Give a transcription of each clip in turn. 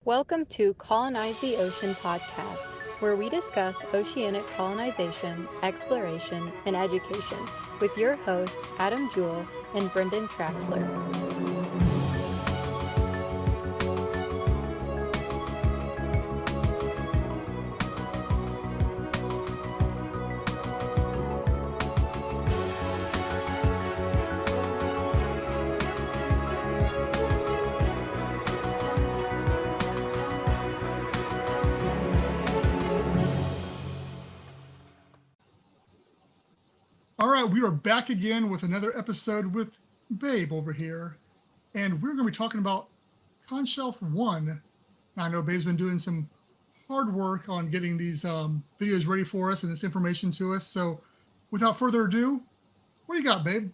Welcome to Colonize the Ocean podcast, where we discuss oceanic colonization, exploration, and education with your hosts Adam Jewell and Brendan Traxler. All right, we are back again with another episode with Babe over here, and we're going to be talking about Conshelf 1. Now, I know Babe's been doing some hard work on getting these videos ready for us and this information to us. So, without further ado, what do you got, Babe?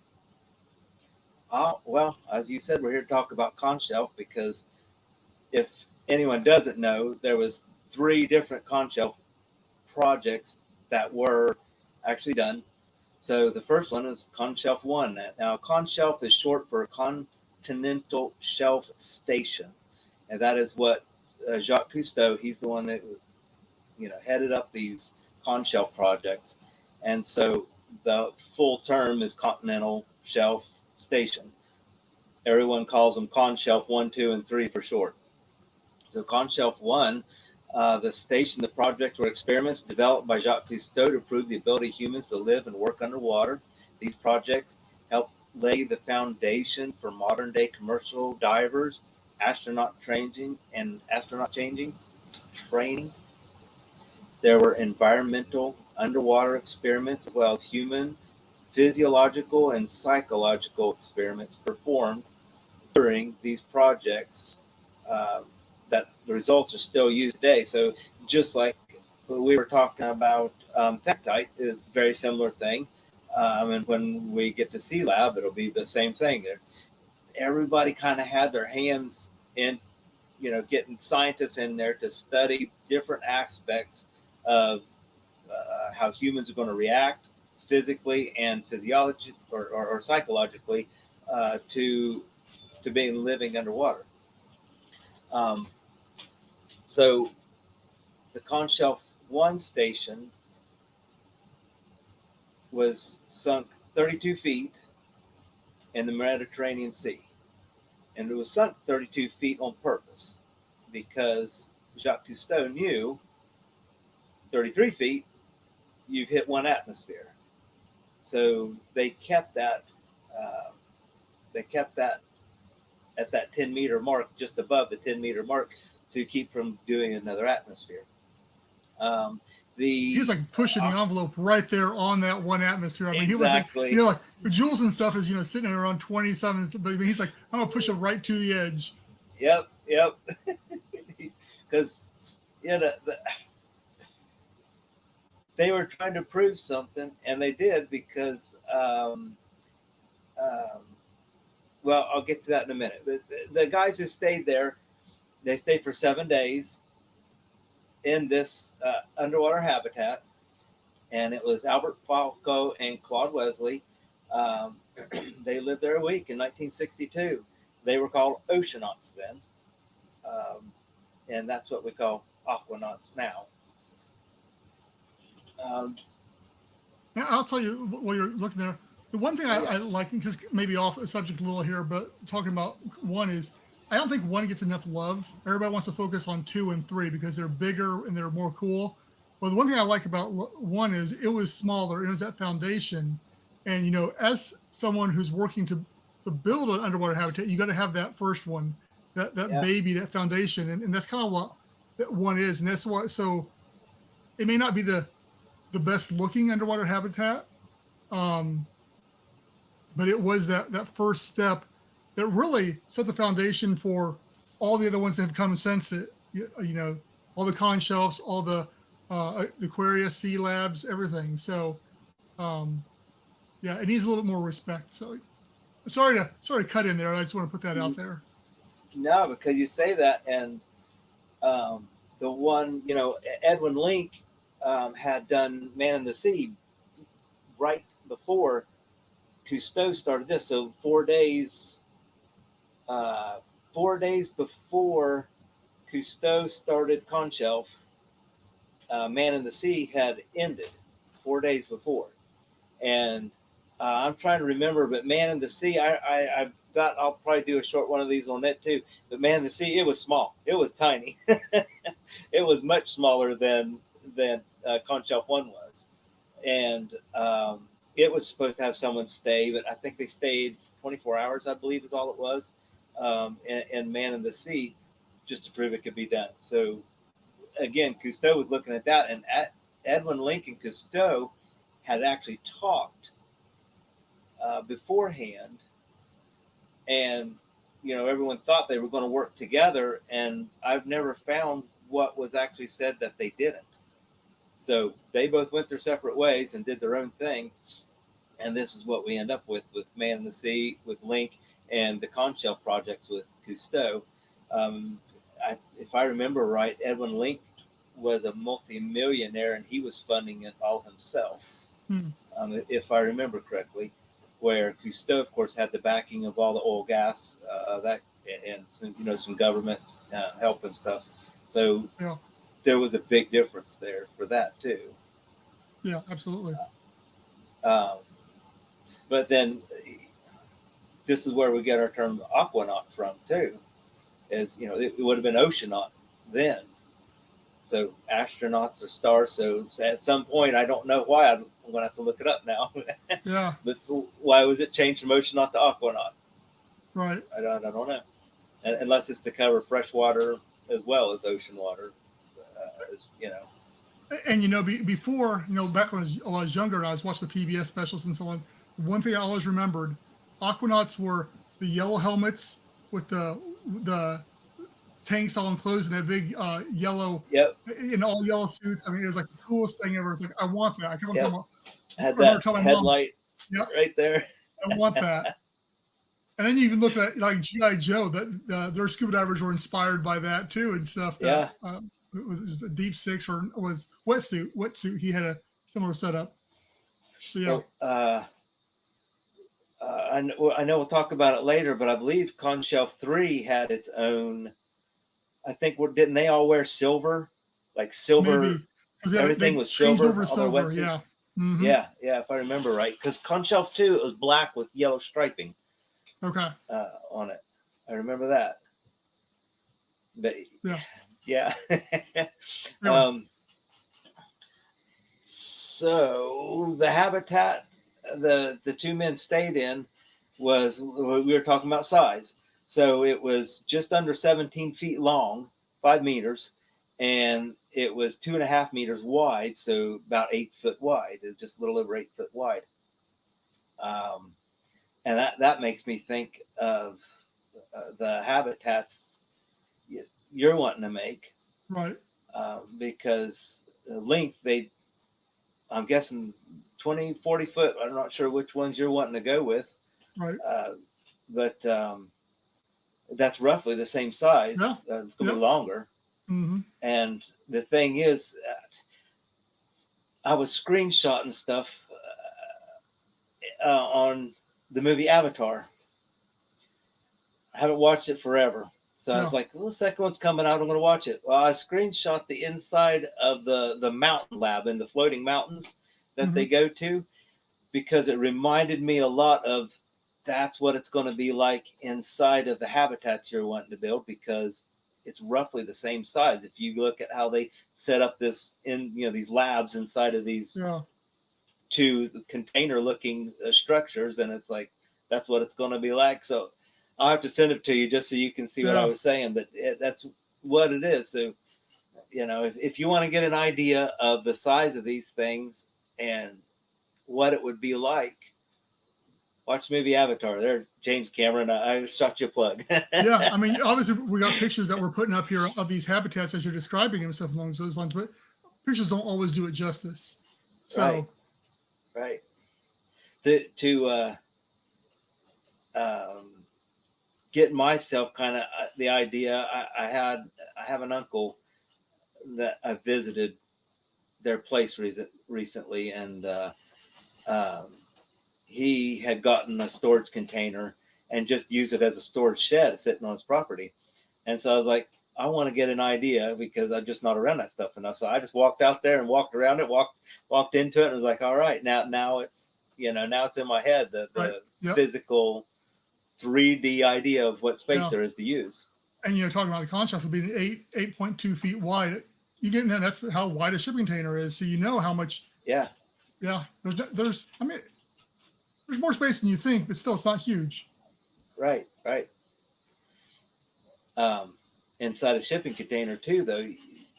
Well, as you said, we're here to talk about Conshelf because if anyone doesn't know, there was 3 different Conshelf projects that were actually done. So the first one is Conshelf 1. Now, Conshelf is short for Continental Shelf Station, and that is what Jacques Cousteau, he's the one that headed up these Conshelf projects. And so the full term is Continental Shelf Station. Everyone calls them Conshelf 1, 2, and 3 for short. So Conshelf 1, the station, the project were experiments developed by Jacques Cousteau to prove the ability of humans to live and work underwater. These projects helped lay the foundation for modern day commercial divers, astronaut changing. There were environmental underwater experiments as well as human, physiological, and psychological experiments performed during these projects that the results are still used today. So just like we were talking about Tektite, is a very similar thing. And when we get to Sea Lab, it'll be the same thing. Everybody kind of had their hands in, getting scientists in there to study different aspects of how humans are going to react physically and physiologically or psychologically to being living underwater. So the Conshelf 1 station was sunk 32 feet in the Mediterranean Sea. And it was sunk 32 feet on purpose because Jacques Cousteau knew 33 feet, you've hit 1 atmosphere. So they kept that at that 10-meter mark, just above the 10-meter mark, to keep from doing another atmosphere. He was like pushing the envelope right there on that 1 atmosphere. I mean, exactly. He wasn't, like the Jules and stuff is, sitting around 27, but he's like, I'm gonna push it right to the edge. Yep. Because they were trying to prove something, and they did because, well, I'll get to that in a minute. The guys who stayed there, they stayed for 7 days in this underwater habitat, and it was Albert Falco and Claude Wesley. They lived there a week in 1962. They were called oceanauts then, and that's what we call aquanauts now. Now, I'll tell you while you're looking there, the one thing I like, because maybe off the subject a little here, but talking about 1 is, I don't think 1 gets enough love. Everybody wants to focus on 2 and 3 because they're bigger and they're more cool. But the one thing I like about 1 is it was smaller. It was that foundation. And, as someone who's working to build an underwater habitat, you got to have that first one, that baby, that foundation. And that's kind of what that 1 is. And that's what, so it may not be the best looking underwater habitat, but it was that first step that really set the foundation for all the other ones that have come since it. All the Conshelfs, all the Aquarius, Sea Labs, everything. So, it needs a little bit more respect. So, sorry to cut in there. I just want to put that out there. No, because you say that, and the one, Edwin Link had done Man in the Sea right before Cousteau started this. So 4 days before Cousteau started Conshelf, Man in the Sea had ended 4 days before. And I'm trying to remember, but Man in the Sea, I've got, I'll probably do a short one of these on that too. But Man in the Sea, it was small. It was tiny. It was much smaller than Conshelf 1 was. And it was supposed to have someone stay, but I think they stayed 24 hours, I believe is all it was, and Man in the Sea, just to prove it could be done. So again, Cousteau was looking at that, and Edwin Lincoln Cousteau had actually talked beforehand, and everyone thought they were going to work together, and I've never found what was actually said that they didn't. So they both went their separate ways and did their own thing, and this is what we end up with Man in the Sea, with Link, and the Conshelf projects with Cousteau. If I remember right, Edwin Link was a multi-millionaire, and he was funding it all himself, if I remember correctly. Where Cousteau, of course, had the backing of all the oil, gas, that, and some government help and stuff. So there was a big difference there for that too. Yeah, absolutely. But then this is where we get our term aquanaut from too. Is it would have been oceanaut then. So astronauts are stars. So at some point, I don't know why. I'm going to have to look it up now. Yeah. But why was it changed from oceanaut to aquanaut? Right. I don't know. Unless it's to cover freshwater as well as ocean water. And before, back when I was younger and I was watching the PBS specials and so on, one thing I always remembered, aquanauts were the yellow helmets with the tanks all enclosed in that big yellow, in all yellow suits. I mean, it was like the coolest thing ever. It's like, I want that. I kept on talking about, had that headlight right there. I want that. And then you even look at like G.I. Joe, that their scuba divers were inspired by that too and stuff. That, it was the Deep Six or was wetsuit. He had a similar setup. So yeah. Well, I know we'll talk about it later, but I believe Conshelf 3 had its own. I think didn't they all wear silver? Like silver. Maybe. Everything was silver. Over silver, yeah. Mm-hmm. Yeah, if I remember right. Because Conshelf 2, it was black with yellow striping. Okay. On it. I remember that. But yeah. So the habitat the two men stayed in was, we were talking about size. So it was just under 17 feet long, 5 meters, and it was 2.5 meters wide, so about 8 foot wide. It was just a little over 8 foot wide. And that makes me think of the habitats you're wanting to make, right? Because length, I'm guessing 20, 40 foot. I'm not sure which ones you're wanting to go with, right? But that's roughly the same size. Yeah. It's going to be longer. Mm-hmm. And the thing is, I was screenshotting stuff on the movie Avatar. I haven't watched it forever. So I was like, well, the second one's coming out. I'm going to watch it. Well, I screenshot the inside of the mountain lab in the floating mountains that they go to, because it reminded me a lot of that's what it's going to be like inside of the habitats you're wanting to build, because it's roughly the same size. If you look at how they set up this in, these labs inside of these two container looking structures, and it's like, that's what it's going to be like. So I'll have to send it to you just so you can see what I was saying, but that's what it is. So, if you want to get an idea of the size of these things and what it would be like, watch the movie Avatar. There, James Cameron, I shot you a plug. Yeah, I mean, obviously we got pictures that we're putting up here of these habitats as you're describing them, stuff along those lines, but pictures don't always do it justice. So, right. To get myself kind of the idea, I have an uncle that I visited their place recently, and he had gotten a storage container and just used it as a storage shed sitting on his property. And so I was like, I want to get an idea because I'm just not around that stuff enough. So I just walked out there and walked around it, walked into it, and was like, all right, now it's now it's in my head, the Right. Yep. physical 3D idea of what space Yeah. there is to use. And talking about the Conshelf would be 8.2 feet wide. You get in there, that's how wide a shipping container is. So how much. Yeah. Yeah. There's more space than you think, but still, it's not huge. Right. Inside a shipping container too, though,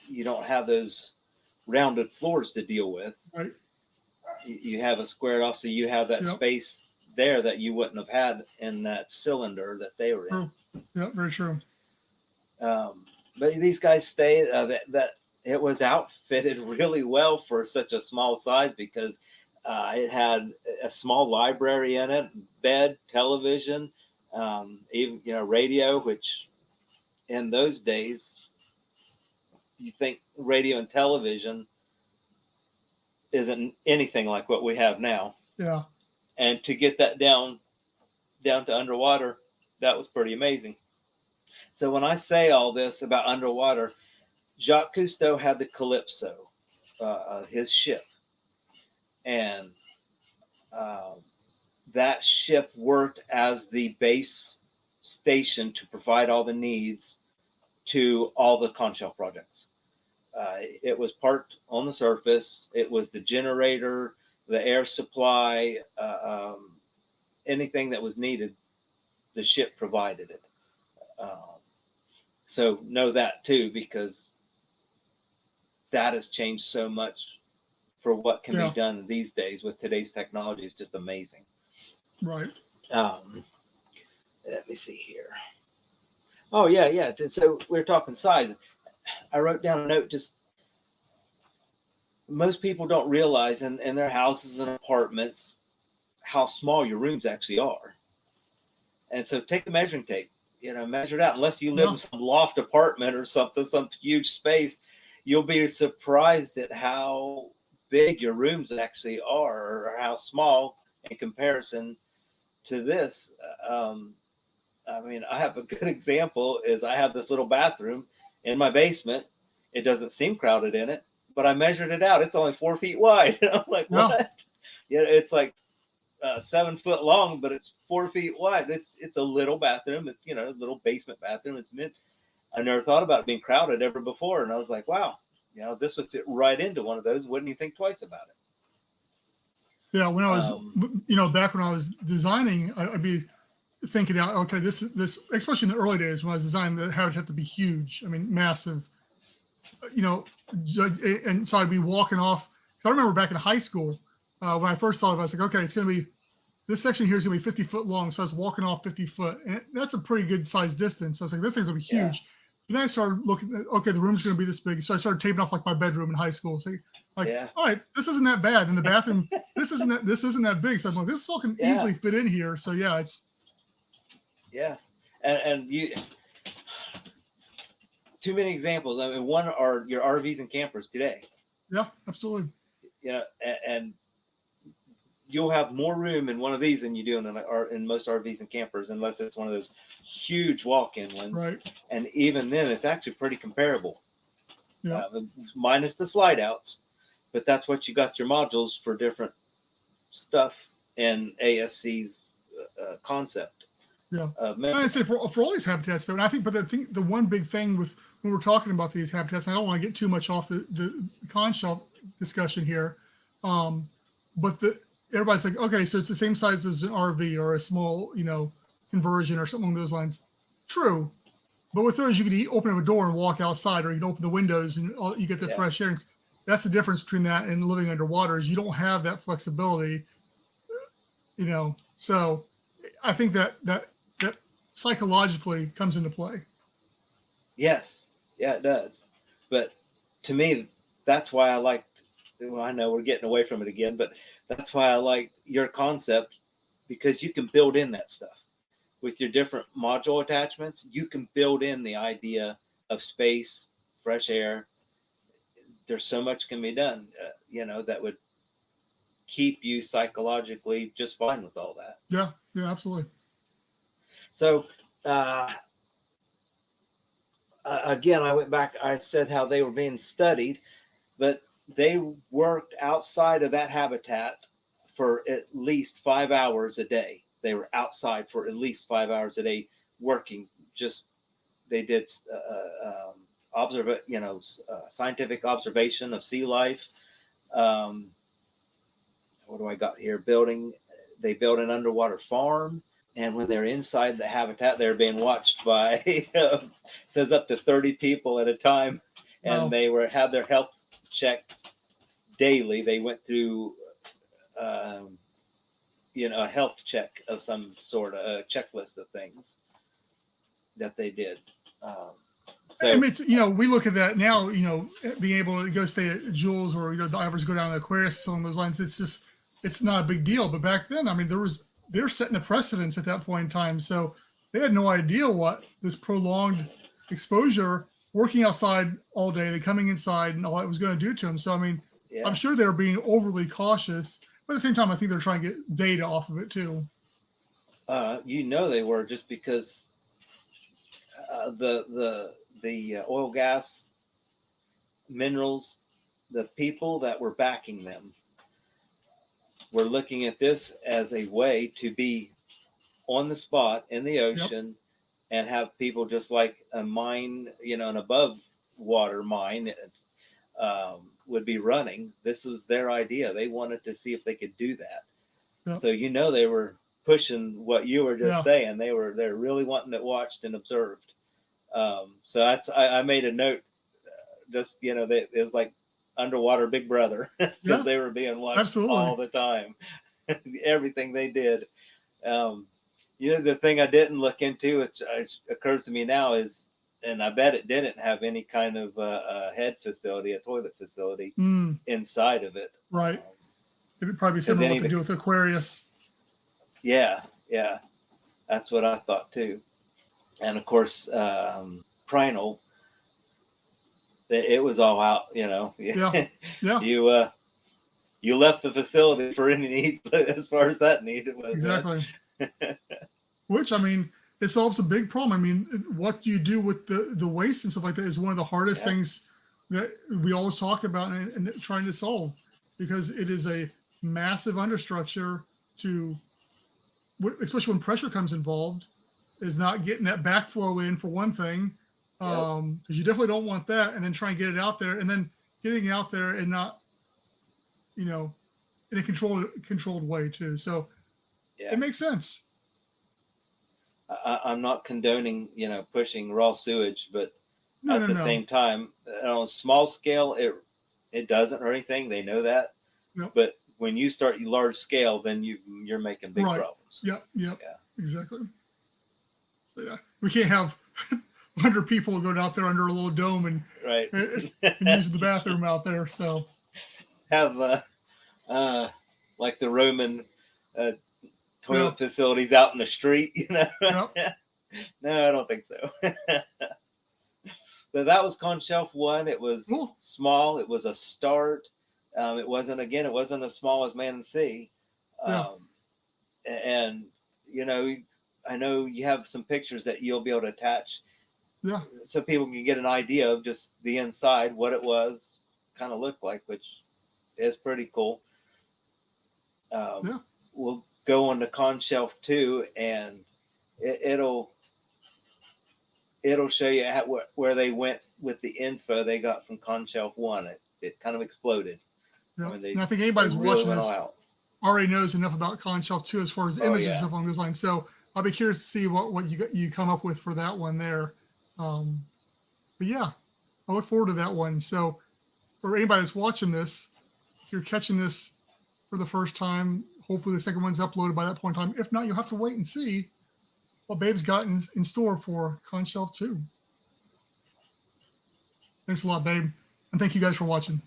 you don't have those rounded floors to deal with. Right. You have a squared off, so you have that space there that you wouldn't have had in that cylinder that they were in. True. Yeah, very true. But these guys stay that it was outfitted really well for such a small size because it had a small library in it, bed, television, even radio, which in those days you think radio and television isn't anything like what we have now. Yeah. And to get that down to underwater, that was pretty amazing. So when I say all this about underwater, Jacques Cousteau had the Calypso, his ship, and that ship worked as the base station to provide all the needs to all the Conshelf projects. It was parked on the surface. It was the generator, the air supply, anything that was needed, the ship provided it. So know that too, because that has changed so much for what can be done these days with today's technology. Is just amazing. Right. Let me see here. Oh yeah. So we're talking size. I wrote down a note. Just most people don't realize in their houses and apartments how small your rooms actually are. And so take a measuring tape, measure it out. Unless you live in some loft apartment or something, some huge space, you'll be surprised at how big your rooms actually are, or how small in comparison to this. I have a good example. Is I have this little bathroom in my basement. It doesn't seem crowded in it, but I measured it out. It's only 4 feet wide. I'm like, what? Yeah, it's like 7 foot long, but it's 4 feet wide. It's a little bathroom. It's a little basement bathroom. I never thought about it being crowded ever before, and I was like, wow, this would fit right into one of those. Wouldn't you think twice about it? Yeah, when I was, back when I was designing, I'd be thinking out, okay, this, especially in the early days when I was designing, the habitat to be huge. I mean, massive. And so I'd be walking off. So I remember back in high school when I first thought of it, I was like, okay, it's going to be, this section here is going to be 50 foot long. So I was walking off 50 foot, and that's a pretty good size distance. So I was like, this thing's going to be huge. Yeah. And then I started looking at, okay, the room's going to be this big. So I started taping off like my bedroom in high school. So all right, this isn't that bad. In the bathroom, this isn't that big. So I'm like, this all can easily fit in here. So it's. Yeah. And you, too many examples. I mean, one are your RVs and campers today. Yeah, absolutely. And you'll have more room in one of these than you do in most RVs and campers, unless it's one of those huge walk-in ones. Right. And even then, it's actually pretty comparable. Yeah. Minus the slide outs, but that's what you got your modules for different stuff in ASC's concept. Yeah. I say for all these habitats though, and I think, but I think the one big thing with when we're talking about these habitats, and I don't want to get too much off the Conshelf discussion here, but everybody's like, okay, so it's the same size as an RV or a small, conversion or something along those lines. True. But with those, you can open up a door and walk outside, or you can open the windows and you get the fresh air. That's the difference between that and living underwater is you don't have that flexibility, So I think that psychologically comes into play. Yes. Yeah, it does. But to me, that's why I liked, I know we're getting away from it again, but that's why I liked your concept, because you can build in that stuff. With your different module attachments, you can build in the idea of space, fresh air. There's so much can be done, that would keep you psychologically just fine with all that. Yeah, absolutely. So again, I went back. I said how they were being studied, but they worked outside of that habitat for at least 5 hours a day. They were outside for at least 5 hours a day working. Just they did scientific observation of sea life. Um, what do I got here? They built an underwater farm, and when they're inside the habitat, they're being watched by says up to 30 people at a time, and Wow. they had their health checked daily. They went through, a health check of some sort, a checklist of things that they did. I mean, we look at that now, being able to go stay at Jules or, divers go down to Aquarius, along those lines. It's not a big deal. But back then, I mean, they're setting the precedence at that point in time. So they had no idea what this prolonged exposure, working outside all day, they coming inside and all that was going to do to them. So, I mean, yeah. I'm sure they're being overly cautious, but at the same time, I think they're trying to get data off of it too. They were, just because the oil, gas, minerals, the people that were backing them were looking at this as a way to be on the spot in the ocean. Yep. And have people, just like a mine, an above water mine would be running. This was their idea. They wanted to see if they could do that. Yep. So, they were pushing what you were just saying. They're really wanting it watched and observed. So I made a note, that it was like underwater Big Brother, because they were being watched all the time. Everything they did. The thing I didn't look into, which occurs to me now, is, and I bet it didn't have any kind of a head facility, a toilet facility inside of it. Right. It would probably be similar to what they do with Aquarius. Yeah. That's what I thought too. And of course, Prinal, it was all out, Yeah. You left the facility for any needs as far as that needed was. Exactly. Which, I mean, it solves a big problem. I mean, what you do with the waste and stuff like that is one of the hardest things that we always talk about and trying to solve, because it is a massive understructure to, especially when pressure comes involved, is not getting that backflow in, for one thing, because you definitely don't want that, and then try and get it out there, and then getting it out there and not, in a controlled way too. So it makes sense. I'm not condoning, pushing raw sewage, but at the same time, on a small scale, it doesn't hurt anything. They know that. Yep. But when you start large scale, then you're making big problems. Yep. Exactly. So we can't have 100 people going out there under a little dome and use the bathroom out there. So have like the Roman toilet facilities out in the street, Yep. No, I don't think so. But that was Conshelf 1. It was small. It was a start. It wasn't as small as Man and Sea. And I know you have some pictures that you'll be able to attach, so people can get an idea of just the inside, what it was, kind of looked like, which is pretty cool. We'll go on to Conshelf 2, and it'll show you where they went with the info they got from Conshelf 1. It kind of exploded. And I think anybody who's watching this already knows enough about Conshelf 2 as far as images and stuff along those lines. So I'll be curious to see what you come up with for that one there. But yeah, I look forward to that one. So for anybody that's watching this, if you're catching this for the first time, hopefully the second one's uploaded by that point in time. If not, you'll have to wait and see what Babe's got in store for Conshelf 2. Thanks a lot, Babe. And thank you guys for watching.